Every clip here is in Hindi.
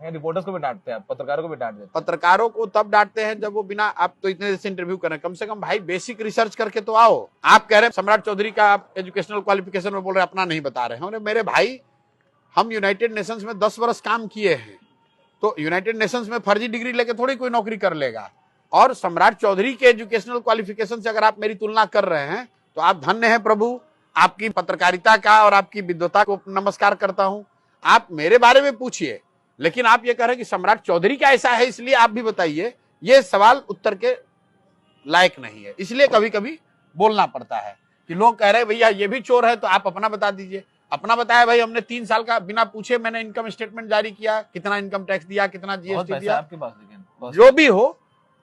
हैं, रिपोर्टर्स को भी डांटते हैं, पत्रकारों को भी डांट देते हैं। पत्रकारों को तब डांटते हैं जब वो बिना, आप तो इतने देर से इंटरव्यू कर रहे हैं, कम से कम भाई बेसिक रिसर्च करके तो आओ। आप कह रहे हैं सम्राट चौधरी का आप एजुकेशनल क्वालिफिकेशन में बोल रहे हैं, अपना नहीं बता रहे हैं। मेरे भाई, हम यूनाइटेड नेशंस में 10 वर्ष काम किए हैं, तो यूनाइटेड नेशंस में फर्जी डिग्री लेके थोड़ी कोई नौकरी कर लेगा। और सम्राट चौधरी के एजुकेशनल क्वालिफिकेशन से अगर आप मेरी तुलना कर रहे हैं तो आप धन्य हैं प्रभु, आपकी पत्रकारिता का और आपकी विद्वता को नमस्कार करता हूं। आप मेरे बारे में पूछिए, लेकिन आप ये कह रहे हैं कि सम्राट चौधरी का ऐसा है इसलिए आप भी बताइए, ये सवाल उत्तर के लायक नहीं है। इसलिए कभी कभी बोलना पड़ता है कि लोग कह रहे हैं भैया ये भी चोर है, तो आप अपना बता दीजिए। अपना बताया भाई, हमने 3 साल का बिना पूछे मैंने इनकम स्टेटमेंट जारी किया, कितना इनकम टैक्स दिया, कितना जीएसटी दिया, आपके पास, लेकिन जो भी हो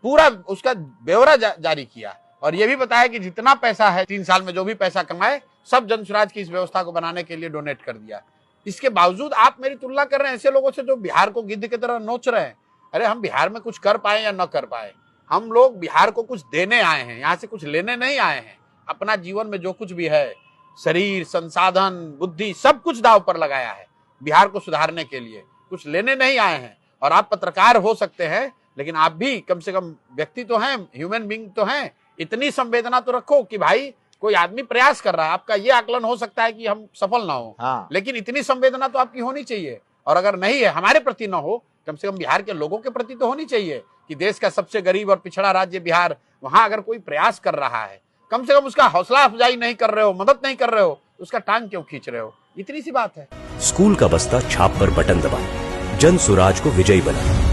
पूरा उसका ब्यौरा जारी किया। और ये भी बताया कि जितना पैसा है 3 साल में जो भी पैसा कमाए सब जन स्वराज की इस व्यवस्था को बनाने के लिए डोनेट कर दिया। इसके बावजूद आप मेरी तुलना कर रहे हैं ऐसे लोगों से जो बिहार को गिद्ध की तरह नोच रहे हैं। अरे हम बिहार में कुछ कर पाए या न कर पाए, हम लोग बिहार को कुछ देने आए हैं, यहाँ से कुछ लेने नहीं आए हैं। अपना जीवन में जो कुछ भी है, शरीर, संसाधन, बुद्धि, सब कुछ दांव पर लगाया है बिहार को सुधारने के लिए, कुछ लेने नहीं आए हैं। और आप पत्रकार हो सकते हैं, लेकिन आप भी कम से कम व्यक्ति तो हैं, ह्यूमन बीइंग तो हैं। इतनी संवेदना तो रखो कि भाई कोई आदमी प्रयास कर रहा है, आपका ये आकलन हो सकता है कि हम सफल ना हो, हाँ। लेकिन इतनी संवेदना तो आपकी होनी चाहिए। और अगर नहीं है, हमारे प्रति ना हो, कम से कम बिहार के लोगों के प्रति तो होनी चाहिए कि देश का सबसे गरीब और पिछड़ा राज्य बिहार, वहां अगर कोई प्रयास कर रहा है, कम से कम उसका हौसला अफजाई नहीं कर रहे हो, मदद नहीं कर रहे हो, उसका टांग क्यों खींच रहे हो? इतनी सी बात है। स्कूल का बस्ता छाप पर बटन दबाएं, जन स्वराज को विजयी बनाएं।